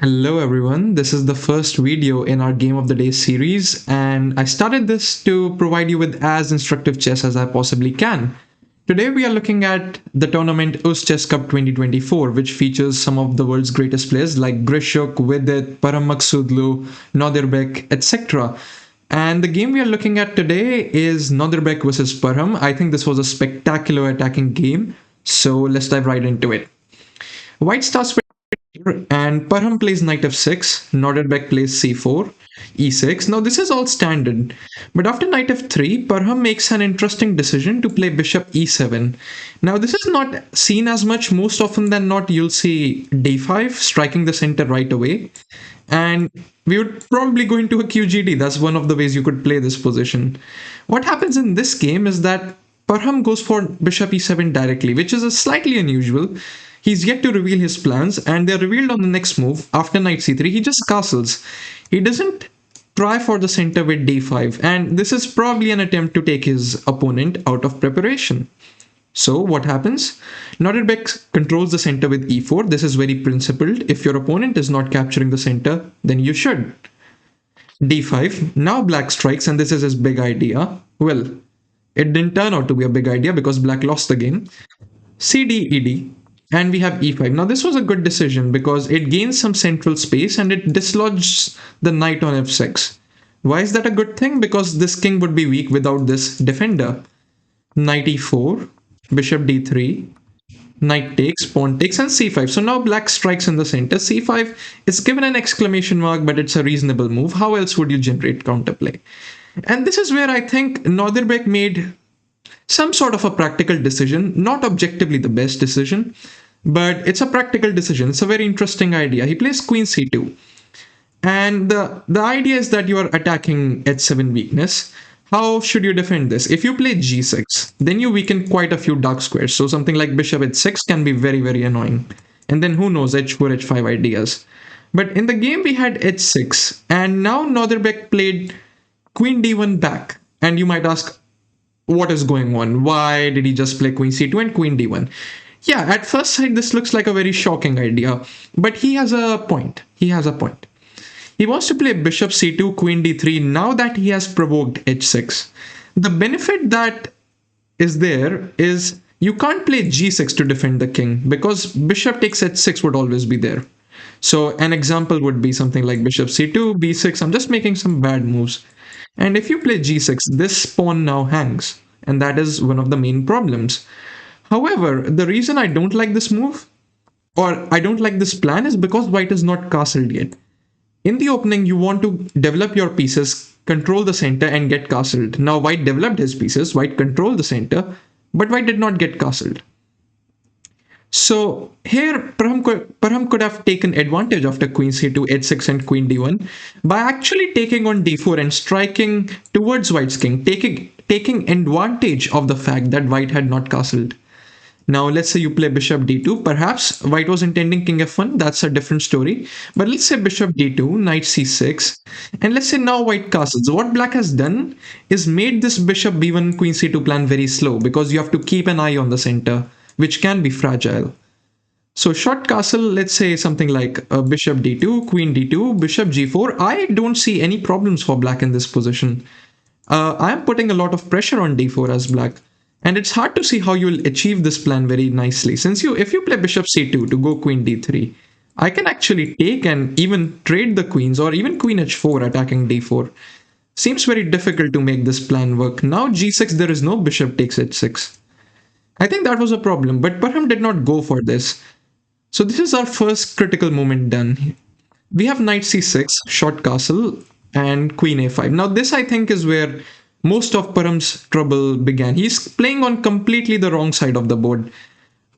Hello everyone, this is the first video in our Game of the Day series, and I started this to provide you with as instructive chess as I possibly can. Today we are looking at the tournament US Chess Cup 2024, which features some of the world's greatest players like Grishuk, Vidit, Param Maksudlu, Nodirbek, etc. And the game we are looking at today is Nodirbek versus Param. I think this was a spectacular attacking game, so let's dive right into it. White starts with and Parham plays knight f6, Nordenbeck plays c4, e6. Now this is all standard, but after knight f3, Parham makes an interesting decision to play bishop e7. Now this is not seen as much. Most often than not, you'll see d5 striking the center right away, and we would probably go into a QGD. That's one of the ways you could play this position. What happens in this game is that Parham goes for bishop e7 directly, which is a slightly unusual. He's yet to reveal his plans, and they're revealed on the next move. After knight c3, he just castles. He doesn't try for the center with d5, and this is probably an attempt to take his opponent out of preparation. So what happens? Nordenbeck controls the center with e4. This is very principled. If your opponent is not capturing the center, then you should. d5. Now black strikes, and this is his big idea. Well, it didn't turn out to be a big idea because black lost the game. cd, ed. And we have e5. Now this was a good decision because it gains some central space and it dislodges the knight on f6. Why is that a good thing? Because this king would be weak without this defender. Knight e4, bishop d3, knight takes, pawn takes, and c5. So now black strikes in the center. c5 is given an exclamation mark, but it's a reasonable move. How else would you generate counterplay? And this is where I think Nordenbeck made some sort of a practical decision, not objectively the best decision, but it's a practical decision. It's a very interesting idea. He plays queen c2. And the idea is that you are attacking h7 weakness. How should you defend this? If you play g6, then you weaken quite a few dark squares. So something like bishop h6 can be very, very annoying. And then who knows, h4, h5 ideas. But in the game, we had h6. And now Nordenbeck played queen d1 back. And you might ask, what is going on? Why did he just play queen c2 and queen d1? Yeah, at first sight, this looks like a very shocking idea, but he has a point. He has a point. He wants to play bishop c2, queen d3 now that he has provoked h6. The benefit that is there is you can't play g6 to defend the king because bishop takes h6 would always be there. So an example would be something like bishop c2, b6. I'm just making some bad moves. And if you play g6, this pawn now hangs, and that is one of the main problems. However, the reason I don't like this move, or I don't like this plan, is because white is not castled yet. In the opening, you want to develop your pieces, control the center, and get castled. Now, white developed his pieces, white controlled the center, but white did not get castled. So here, Parham could have taken advantage after queen c2, h6, and queen d1 by actually taking on d4 and striking towards white's king, taking advantage of the fact that white had not castled. Now, let's say you play bishop d2. Perhaps white was intending king f1. That's a different story. But let's say bishop d2, knight c6. And let's say now white castles. What black has done is made this bishop b1, queen c2 plan very slow because you have to keep an eye on the center, which can be fragile. So short castle, let's say something like bishop d2, queen d2, bishop g4. I don't see any problems for black in this position. I am putting a lot of pressure on d4 as black. And it's hard to see how you'll achieve this plan very nicely. Since if you play bishop c2 to go queen d3, I can actually take and even trade the queens or even queen h4 attacking d4. Seems very difficult to make this plan work. Now g6, there is no bishop takes h6. I think that was a problem, but Parham did not go for this. So this is our first critical moment done. We have knight c6, short castle, and queen a5. Now this I think is where most of Parham's trouble began. He's playing on completely the wrong side of the board.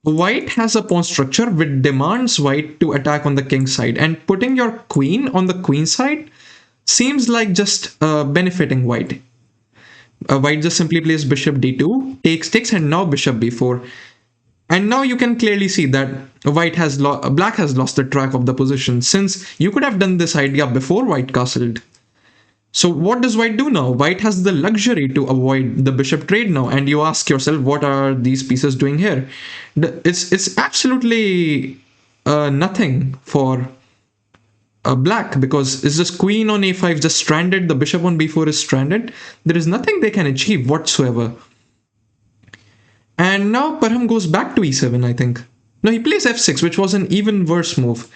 White has a pawn structure which demands white to attack on the king side, and putting your queen on the queen side seems like just benefiting white. White just simply plays bishop d2, takes, and now bishop b4. And now you can clearly see that black has lost the track of the position, since you could have done this idea before white castled. So what does white do now? White has the luxury to avoid the bishop trade now, and you ask yourself, what are these pieces doing here? It's absolutely nothing for black, because it's just queen on a5 just stranded, the bishop on b4 is stranded. There is nothing they can achieve whatsoever. And now Parham goes back to e7, I think. No, he plays f6, which was an even worse move.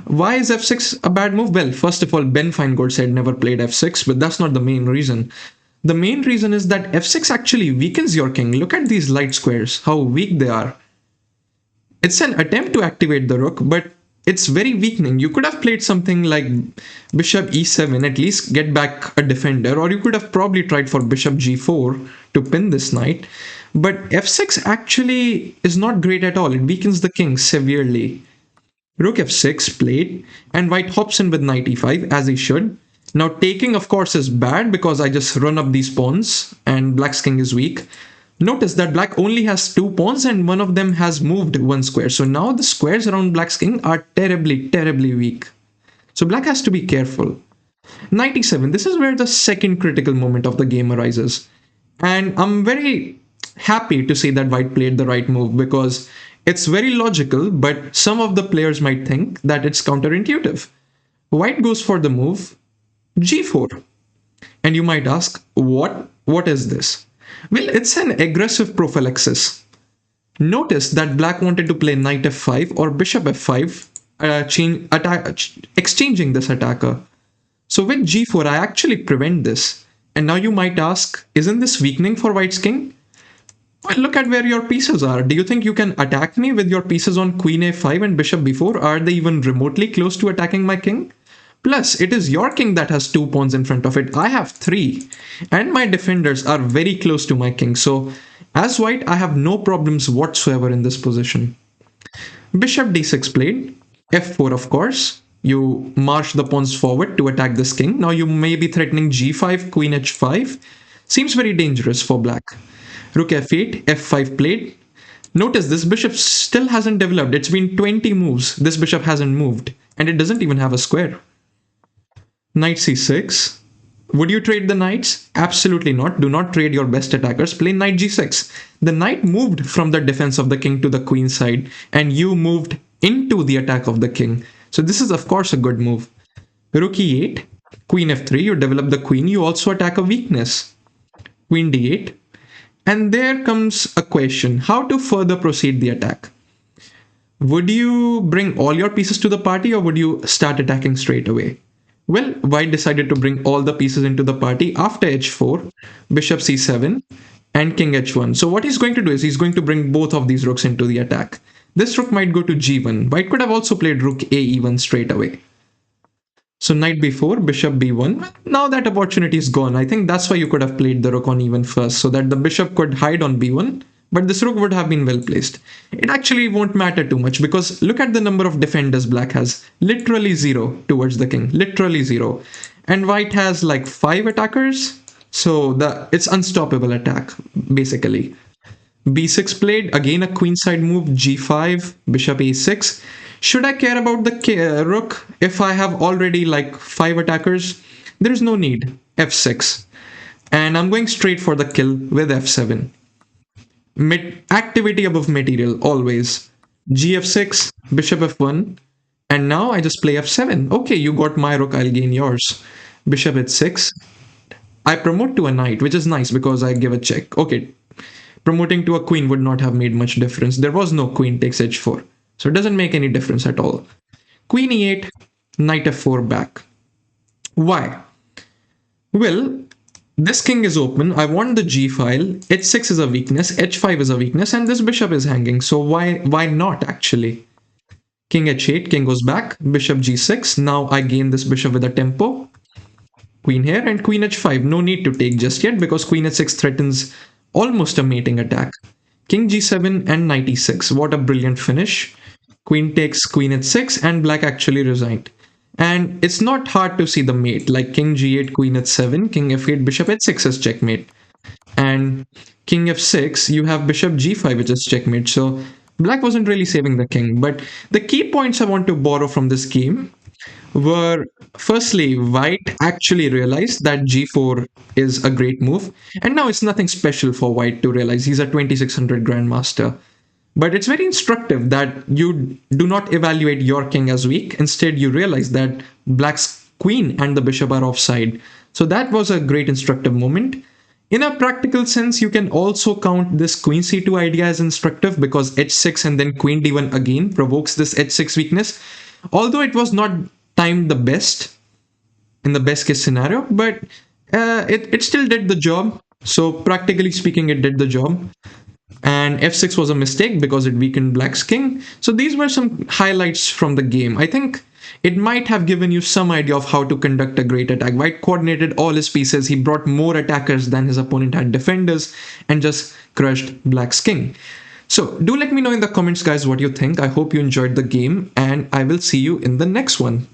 Why is f6 a bad move? Well, first of all, Ben Feingold said never played f6, but that's not the main reason. The main reason is that f6 actually weakens your king. Look at these light squares, how weak they are. It's an attempt to activate the rook, but it's very weakening. You could have played something like bishop e7, at least get back a defender, or you could have probably tried for bishop g4 to pin this knight. But f6 actually is not great at all. It weakens the king severely. Rook f6 played, and white hops in with knight e5, as he should. Now taking, of course, is bad because I just run up these pawns and black's king is weak. Notice that black only has two pawns and one of them has moved one square. So now the squares around black's king are terribly, terribly weak. So black has to be careful. Knight e7, this is where the second critical moment of the game arises. And I'm very happy to say that white played the right move, because it's very logical, but some of the players might think that it's counterintuitive. White goes for the move g4. And you might ask, what is this? Well, it's an aggressive prophylaxis. Notice that black wanted to play knight f5 or bishop f5, exchanging this attacker. So with g4, I actually prevent this. And now you might ask, isn't this weakening for white's king? Well, look at where your pieces are. Do you think you can attack me with your pieces on queen a5 and bishop b4? Are they even remotely close to attacking my king? Plus, it is your king that has two pawns in front of it. I have three. And my defenders are very close to my king. So, as white, I have no problems whatsoever in this position. Bishop d6 played. f4, of course. You march the pawns forward to attack this king. Now you may be threatening g5, queen h5. Seems very dangerous for black. Rook f8, f5 played. Notice this bishop still hasn't developed. It's been 20 moves. This bishop hasn't moved. And it doesn't even have a square. Knight c6. Would you trade the knights? Absolutely not. Do not trade your best attackers. Play knight g6. The knight moved from the defense of the king to the queen side, and you moved into the attack of the king. So this is, of course, a good move. Rook e8. Queen f3. You develop the queen. You also attack a weakness. Queen d8. And there comes a question. How to further proceed the attack? Would you bring all your pieces to the party, or would you start attacking straight away? Well, white decided to bring all the pieces into the party after h4, bishop c7, and king h1. So what he's going to do is he's going to bring both of these rooks into the attack. This rook might go to g1. White could have also played rook a e1 straight away. So knight b4, bishop b1. Now that opportunity is gone. I think that's why you could have played the rook on e1 first, so that the bishop could hide on b1. But this rook would have been well placed. It actually won't matter too much, because look at the number of defenders black has. Literally zero towards the king. Literally zero. And white has like 5 attackers. So it's unstoppable attack, basically. b6 played. Again a queenside move. g5, bishop a6. Should I care about the rook if I have already like 5 attackers? There is no need. f6. And I'm going straight for the kill with f7. Activity above material, always. gf6, bishop f1, and now I just play f7. Okay, you got my rook, I'll gain yours. Bishop h6. I promote to a knight, which is nice because I give a check. Okay, promoting to a queen would not have made much difference. There was no queen takes h4, so it doesn't make any difference at all. Queen e8, knight f4 back. Why? Well, this king is open. I want the g file. h6 is a weakness, h5 is a weakness, and this bishop is hanging. So why not actually? King h8, king goes back, bishop g6. Now I gain this bishop with a tempo. Queen here and queen h5. No need to take just yet because queen h6 threatens almost a mating attack. King g7 and knight e6. What a brilliant finish. Queen takes queen h6 and black actually resigned. And it's not hard to see the mate, like king g8, queen h7, king f8, bishop h6 is checkmate. And king f6, you have bishop g5, which is checkmate. So black wasn't really saving the king. But the key points I want to borrow from this game were, firstly, white actually realized that g4 is a great move. And now it's nothing special for white to realize. He's a 2600 grandmaster. But it's very instructive that you do not evaluate your king as weak. Instead, you realize that black's queen and the bishop are offside. So that was a great instructive moment. In a practical sense, you can also count this queen c2 idea as instructive because h6 and then queen d1 again provokes this h6 weakness. Although it was not timed the best in the best case scenario, but it still did the job. So practically speaking, it did the job. And f6 was a mistake because it weakened black's king. So these were some highlights from the game. I think it might have given you some idea of how to conduct a great attack. White coordinated all his pieces, he brought more attackers than his opponent had defenders, and just crushed black's king. So do let me know in the comments, guys, what you think. I hope you enjoyed the game, and I will see you in the next one.